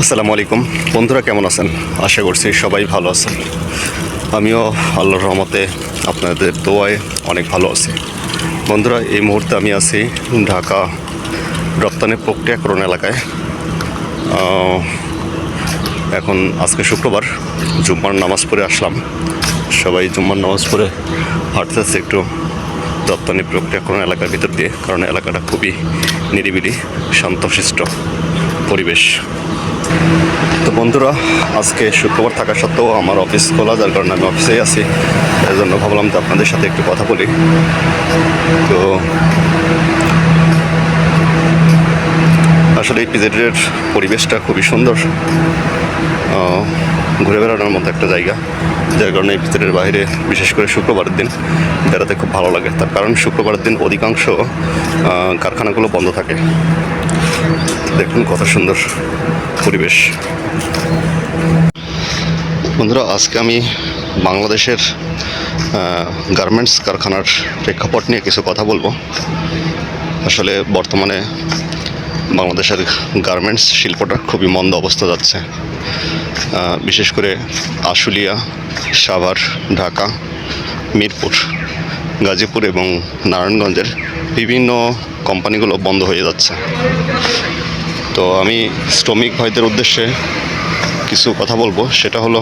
আসসালামু আলাইকুম বন্ধুরা, কেমন আছেন? আশা করছি সবাই ভালো আছেন। আমিও আল্লাহর রহমতে আপনাদের দোয়ায় অনেক ভালো আছি। বন্ধুরা, এই মুহূর্তে আমি আছি ঢাকা রপ্তানি প্রক্রিয়াকরণ এলাকায়। এখন আজকে শুক্রবার, জুম্মার নামাজ পড়ে আসলাম। সবাই জুম্মার নামাজ পড়ে হাঁটতেছে একটু রপ্তানি প্রক্রিয়াকরণ এলাকার ভিতর দিয়ে, কারণ এলাকাটা খুবই নিরিবিলি, শান্তশিষ্ট পরিবেশ। তো বন্ধুরা, আজকে শুক্রবার থাকা সত্ত্বেও আমার অফিস খোলা, যার কারণে আমি অফিসেই আছি। এর জন্য ভাবলাম যে আপনাদের সাথে একটু কথা বলি। তো আসলে এই পিজেডের পরিবেশটা খুবই সুন্দর, ঘুরে বেড়ানোর মতো একটা জায়গা, যার কারণে এই পিজেডের বাইরে বিশেষ করে শুক্রবারের দিন বেড়াতে খুব ভালো লাগে। তার কারণ শুক্রবারের দিন অধিকাংশ কারখানাগুলো বন্ধ থাকে। দেখুন কত সুন্দর পরিবেশ। বন্ধুরা, আজকে আমি বাংলাদেশের গার্মেন্টস কারখানার প্রেক্ষাপট নিয়ে কিছু কথা বলবো। আসলে বর্তমানে বাংলাদেশের গার্মেন্টস শিল্পটা খুবই মন্দ অবস্থা যাচ্ছে। বিশেষ করে আশুলিয়া, সাভার, ঢাকা, মিরপুর, গাজীপুর এবং নারায়ণগঞ্জের বিভিন্ন কোম্পানিগুলো বন্ধ হয়ে যাচ্ছে। তো আমি শ্রমিক ভাইদের উদ্দেশ্যে কিছু কথা বলবো। সেটা হলো,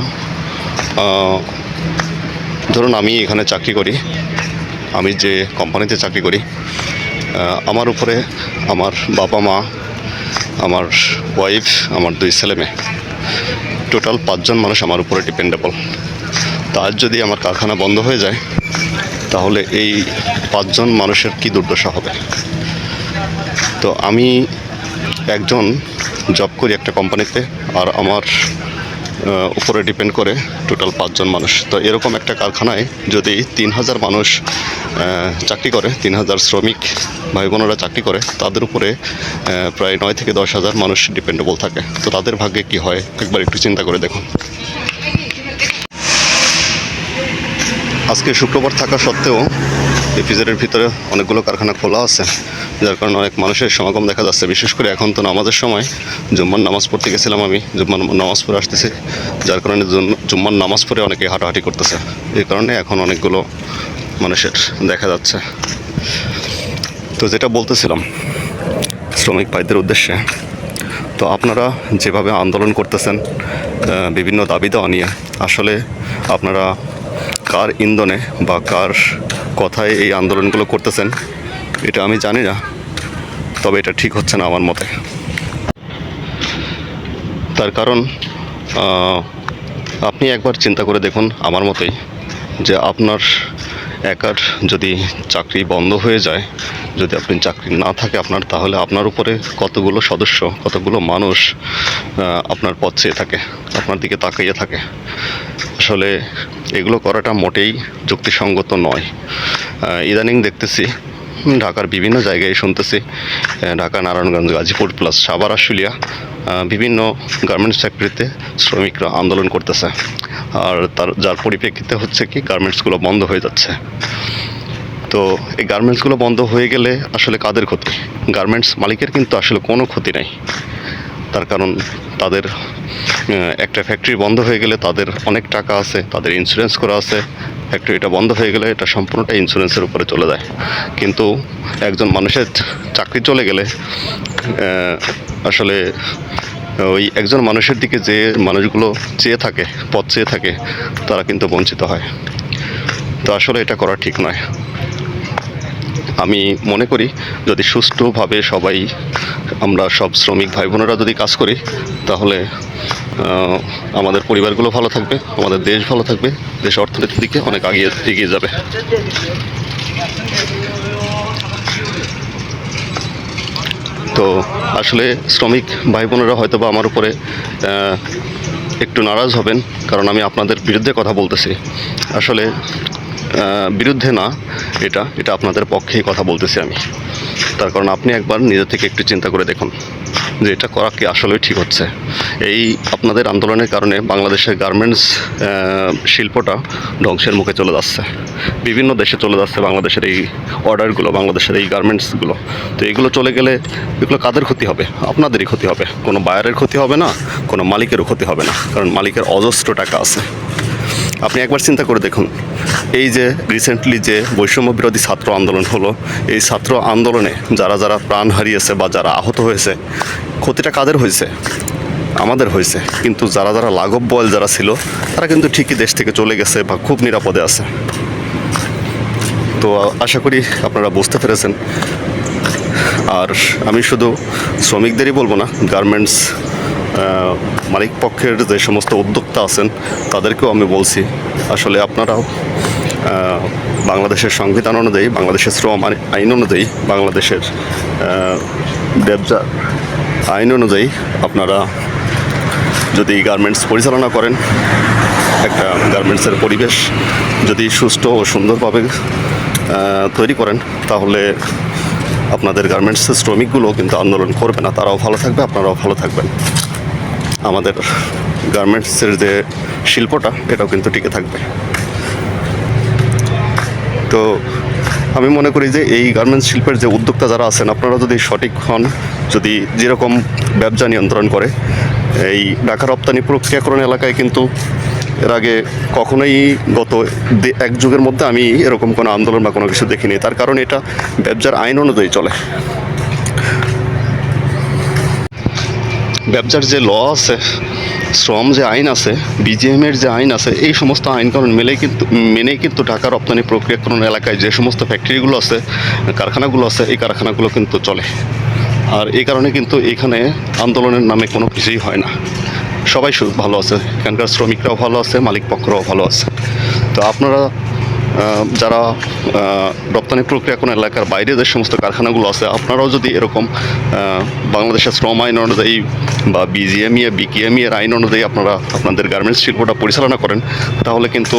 ধরুন আমি এখানে চাকরি করি, আমি যে কোম্পানিতে চাকরি করি, আমার উপরে আমার বাবা মা, আমার ওয়াইফ, আমার 2 ছেলে মেয়ে, টোটাল 5 জন মানুষ আমার উপরে ডিপেন্ডেবল। তো আজ যদি আমার কারখানা বন্ধ হয়ে যায়, তাহলে এই 5 জন মানুষের কী দুর্দশা হবে। তো আমি একজন জব করি একটা কোম্পানিতে, আর আমার উপরে ডিপেন্ড করে টোটাল 5 জন মানুষ। তো এরকম একটা কারখানায় যদি 3000 মানুষ চাকরি করে, 3000 শ্রমিক ভাই বোনেরা চাকরি করে, তাদের উপরে প্রায় 9 থেকে 10 হাজার মানুষ ডিপেন্ডেবল থাকে। তো তাদের ভাগ্যে কি হয় একবার একটু চিন্তা করে দেখুন। আজকে শুক্রবার থাকা সত্ত্বেও পিজেডের ভিতরে অনেকগুলো কারখানা খোলা আছে, যার কারণে অনেক মানুষের সমাগম দেখা যাচ্ছে। বিশেষ করে এখন তো নামাজের সময়, জুম্মার নামাজ পড়তে গেছিলাম আমি, জুম্মার নামাজ পড়ে আসতেছি, যার কারণে জুম্মার নামাজ পড়ে অনেকে হাঁটাহাঁটি করতেছে। এই কারণে এখন অনেকগুলো মানুষের দেখা যাচ্ছে। তো যেটা বলতেছিলাম শ্রমিক ভাইদের উদ্দেশ্যে, তো আপনারা যেভাবে আন্দোলন করতেছেন বিভিন্ন দাবি দেওয়া নিয়ে, আসলে আপনারা কার ইন্ধনে বা কার কথায় এই আন্দোলনগুলো করতেছেন এটা আমি জানি না, তবে এটা ঠিক হচ্ছে না আমার মতে। তার কারণ আপনি একবার চিন্তা করে দেখুন আমার মতোই, যে আপনার একার যদি চাকরি বন্ধ হয়ে যায়, যদি আপনি চাকরি না থাকে আপনার, তাহলে আপনার উপরে কতগুলো সদস্য, কতগুলো মানুষ আপনার পথ চেয়ে থাকে, আপনার দিকে তাকাইয়ে থাকে। আসলে এগুলো করাটা মোটেই যুক্তিসঙ্গত নয়। ইদানিং দেখতেছি ঢাকার বিভিন্ন জায়গায় শুনতেছি, ঢাকা, নারায়ণগঞ্জ, গাজীপুর প্লাস সাভার, আশুলিয়া, বিভিন্ন গার্মেন্টস ফ্যাক্টরিতে শ্রমিকরা আন্দোলন করতেছে। আর যার পরিপ্রেক্ষিতে হচ্ছে কি, গার্মেন্টসগুলো বন্ধ হয়ে যাচ্ছে। তো এই গার্মেন্টসগুলো বন্ধ হয়ে গেলে আসলে কাদের ক্ষতি? গার্মেন্টস মালিকের কিন্তু আসলে কোনো ক্ষতি নাই। তার কারণ তাদের একটা ফ্যাক্টরি বন্ধ হয়ে গেলে তাদের অনেক টাকা আছে, তাদের ইন্স্যুরেন্স করা আছে। ফ্যাক্টরিটা বন্ধ হয়ে গেলে এটা সম্পূর্ণটা ইন্স্যুরেন্সের উপরে চলে যায়। কিন্তু একজন মানুষের চাকরি চলে গেলে আসলে ওই একজন মানুষের দিকে যে মানুষগুলো চেয়ে থাকে, পথ চেয়ে থাকে, তারা কিন্তু বঞ্চিত হয়। তো আসলে এটা করা ঠিক নয়। আমি মনে করি যদি সুষ্ঠুভাবে সবাই, আমরা সব শ্রমিক ভাই বোনেরা যদি কাজ করি, তাহলে আমাদের পরিবারগুলো ভালো থাকবে, আমাদের দেশ ভালো থাকবে, দেশ অর্থনীতির দিকে অনেক এগিয়ে যাবে। তো আসলে শ্রমিক ভাই বোনেরা হয়তো বা আমার উপরে একটু নারাজ হবেন, কারণ আমি আপনাদের বিরুদ্ধে কথা বলতেছি। আসলে বিরুদ্ধে না, এটা আপনাদের পক্ষেই কথা বলতেছি আমি। তার কারণ আপনি একবার নিজে থেকে একটু চিন্তা করে দেখুন যে এটা করা কি আসলেই ঠিক হচ্ছে। এই আপনাদের আন্দোলনের কারণে বাংলাদেশের গার্মেন্টস শিল্পটা ধ্বংসের মুখে চলে যাচ্ছে, বিভিন্ন দেশে চলে যাচ্ছে বাংলাদেশের এই অর্ডারগুলো, বাংলাদেশের এই গার্মেন্টসগুলো। তো এগুলো চলে গেলে এগুলো কাদের ক্ষতি হবে? আপনাদেরই ক্ষতি হবে, কোনো বায়ারের ক্ষতি হবে না, কোনো মালিকেরও ক্ষতি হবে না, কারণ মালিকের অজস্র টাকা আছে। আপনি একবার চিন্তা করে দেখুন, এই যে রিসেন্টলি যে বৈষম্য বিরোধী ছাত্র আন্দোলন হলো, এই ছাত্র আন্দোলনে যারা যারা প্রাণ হারিয়েছে বা যারা আহত হয়েছে, ক্ষতিটা কাদের হয়েছে? আমাদের হয়েছে। কিন্তু যারা যারা লাঘব বল যারা ছিল, তারা কিন্তু ঠিকই দেশ থেকে চলে গেছে বা খুব নিরাপদে আছে। তো আশা করি আপনারা বুঝতে পেরেছেন। আর আমি শুধু শ্রমিকদেরই বলবো না, গার্মেন্টস মালিক পক্ষের যে সমস্ত উদ্যোক্তা আছেন তাদেরকেও আমি বলছি, আসলে আপনারাও বাংলাদেশের সংবিধান অনুযায়ী, বাংলাদেশের শ্রম আইন অনুযায়ী, বাংলাদেশের ব্যবসা আইন অনুযায়ী আপনারা যদি গার্মেন্টস পরিচালনা করেন, একটা গার্মেন্টসের পরিবেশ যদি সুষ্ঠু ও সুন্দরভাবে তৈরি করেন, তাহলে আপনাদের গার্মেন্টসের শ্রমিকগুলো কিন্তু আন্দোলন করবে না, তারাও ভালো থাকবে, আপনারাও ভালো থাকবেন। আমাদের গার্মেন্টসের যে শিল্পটা, এটাও কিন্তু টিকে থাকবে। তো আমি মনে করি যে এই গার্মেন্টস শিল্পের যে উদ্যোক্তা যারা আছেন, আপনারা যদি সঠিক হন, যদি যেরকম ব্যবসা নিয়ন্ত্রণ করে, এই ঢাকা রপ্তানি প্রক্রিয়াকরণ এলাকায় কিন্তু এর আগে কখনোই গত এক যুগের মধ্যে আমি এরকম কোনো আন্দোলন বা কোনো কিছু দেখিনি। তার কারণ এটা ব্যবসার আইন অনুযায়ী চলে। ব্যবসার যে ল আছে, শ্রম যে আইন আছে, বিজিএমের যে আইন আছে, এই সমস্ত আইন কানুন মেনেই কিন্তু ঢাকা রপ্তানি প্রক্রিয়াকরণ এলাকায় যে সমস্ত ফ্যাক্টরিগুলো আছে, কারখানাগুলো আছে, এই কারখানাগুলো কিন্তু চলে। আর এই কারণে কিন্তু এখানে আন্দোলনের নামে কোনো কিছুই হয় না, সবাই ভালো আছে, এখানকার শ্রমিকরাও ভালো আছে, মালিক পক্ষরাও ভালো আছে। তো আপনারা যারা রপ্তানি প্রক্রিয়াকরণ এলাকার বাইরে যে সমস্ত কারখানাগুলো আছে, আপনারাও যদি এরকম বাংলাদেশের শ্রম আইন অনুযায়ী বা বিজিএমইএ বিকেএমই এর আইন অনুযায়ী আপনারা আপনাদের গার্মেন্টস শিল্পটা পরিচালনা করেন, তাহলে কিন্তু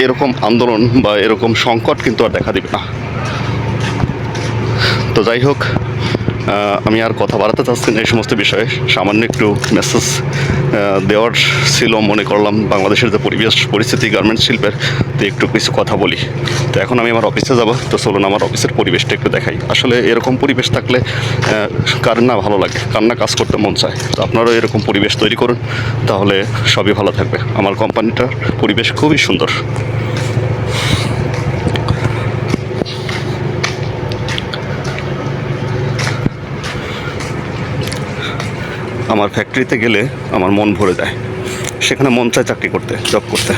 এরকম আন্দোলন বা এরকম সংকট কিন্তু আর দেখা দিবে না। তো যাই হোক, আমি আর কথা বাড়াতে চাচ্ছি না এই সমস্ত বিষয়ে, সামান্য একটু মেসেজ দেওয়ার ছিল, মনে করলাম বাংলাদেশের যে পরিবেশ পরিস্থিতি গার্মেন্টস শিল্পের, তো একটু কিছু কথা বলি। তো এখন আমি আমার অফিসে যাব, তো চলুন আমার অফিসের পরিবেশটা একটু দেখাই। আসলে এরকম পরিবেশ থাকলে কার না ভালো লাগে, কার না কাজ করতে মন চায়। তো আপনারাও এরকম পরিবেশ তৈরি করুন, তাহলে সবই ভালো থাকবে। আমার কোম্পানিটার পরিবেশ খুবই সুন্দর। আমার ফ্যাক্টরিতে গেলে আমার মন ভরে যায়, সেখানে মন চায় চাকরি করতে, জব করতে।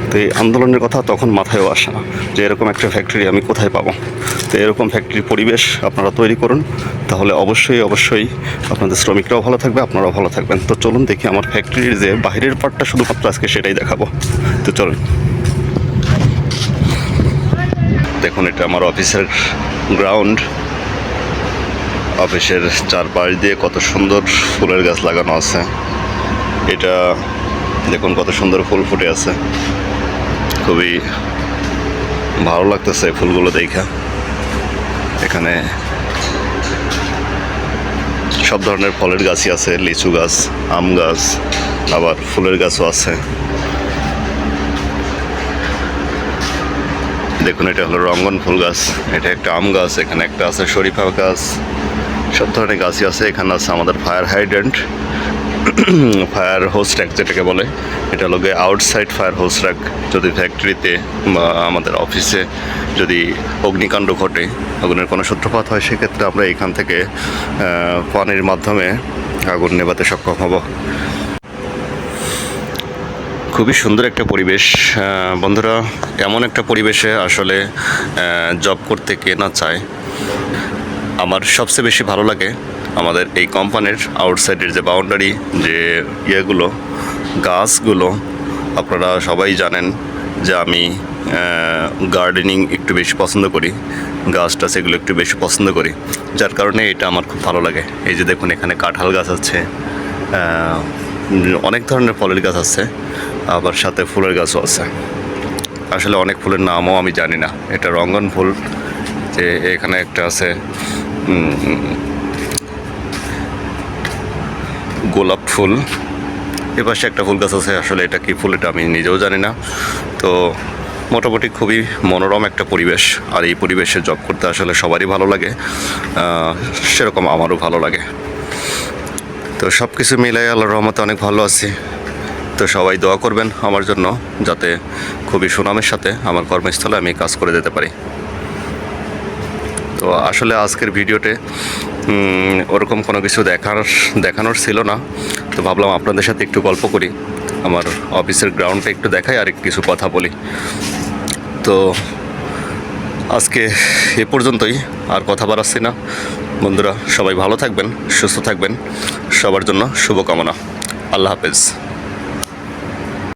তো এই আন্দোলনের কথা তখন মাথায়ও আসে না যে এরকম একটা ফ্যাক্টরি আমি কোথায় পাবো। তো এরকম ফ্যাক্টরির পরিবেশ আপনারা তৈরি করুন, তাহলে অবশ্যই অবশ্যই আপনাদের শ্রমিকরাও ভালো থাকবে, আপনারাও ভালো থাকবেন। তো চলুন দেখি আমার ফ্যাক্টরির যে বাইরের পার্টটা, শুধুমাত্র আজকে সেটাই দেখাবো। তো চলুন দেখুন, এটা আমার অফিসের গ্রাউন্ড। অফিসের চারপাশ দিয়ে কত সুন্দর ফুলের গাছ লাগানো আছে। এটা দেখুন কত সুন্দর ফুল ফুটে আছে, খুবই ভালো লাগতেছে ফুলগুলো দেখা। এখানে সব ধরনের ফলের গাছই আছে, লিচু গাছ, আম গাছ, আবার ফুলের গাছও আছে। দেখুন, এটা হলো রঙ্গন ফুল গাছ, এটা একটা আম গাছ, এখানে একটা আছে শরীফা গাছ, সব ধরনের গাছই আছে। এখানে আছে আমাদের ফায়ার হাইড্রেন্ট, ফায়ার হোস ট্র্যাক যেটাকে বলে, এটা হলো গিয়ে আউটসাইড ফায়ার হোস ট্র্যাক। যদি ফ্যাক্টরিতে বা আমাদের অফিসে যদি অগ্নিকাণ্ড ঘটে, আগুনের কোনো সূত্রপাত হয়, সেক্ষেত্রে আমরা এখান থেকে পানির মাধ্যমে আগুন নেভাতে সক্ষম হব। খুবই সুন্দর একটা পরিবেশ বন্ধুরা। এমন একটা পরিবেশে আসলে জব করতে কে না চায়। আমার সবচেয়ে বেশি ভালো লাগে আমাদের এই কোম্পানির আউটসাইডের যে বাউন্ডারি, যে ইয়েগুলো, গাছগুলো। আপনারা সবাই জানেন যে আমি গার্ডেনিং একটু বেশি পছন্দ করি, গাছ টাছ এগুলো একটু বেশি পছন্দ করি, যার কারণে এটা আমার খুব ভালো লাগে। এই যে দেখুন, এখানে কাঁঠাল গাছ আছে, অনেক ধরনের ফলের গাছ আছে, আবার সাথে ফুলের গাছও আছে। আসলে অনেক ফুলের নামও আমি জানি না। এটা রঙ্গন ফুল, যে এখানে একটা আছে গোলাপ ফুল, এপাশে একটা ফুল গাছ আছে, আসলে এটা কি ফুল এটা আমি নিজেও জানি না। তো মোটামুটি খুবই মনোরম একটা পরিবেশ, আর এই পরিবেশে জব করতে আসলে সবারই ভালো লাগে, সেরকম আমারও ভালো লাগে। তো সব কিছু মিলাই আল্লাহর রহমতে অনেক ভালো আছি। তো সবাই দোয়া করবেন আমার জন্য, যাতে খুবই সুনামের সাথে আমার কর্মস্থলে আমি কাজ করে যেতে পারি। তো আসলে আজকের ভিডিওতে ওরকম কোনো কিছু দেখানোর ছিল না। তো ভাবলাম আপনাদের সাথে একটু গল্প করি, আমার অফিসের গ্রাউন্ডটা একটু দেখাই আর কিছু কথা বলি। তো আজকে এ পর্যন্তই, আর কথা বাড়াচ্ছি না। বন্ধুরা সবাই ভালো থাকবেন, সুস্থ থাকবেন, সবার জন্য শুভকামনা। আল্লাহ হাফেজ।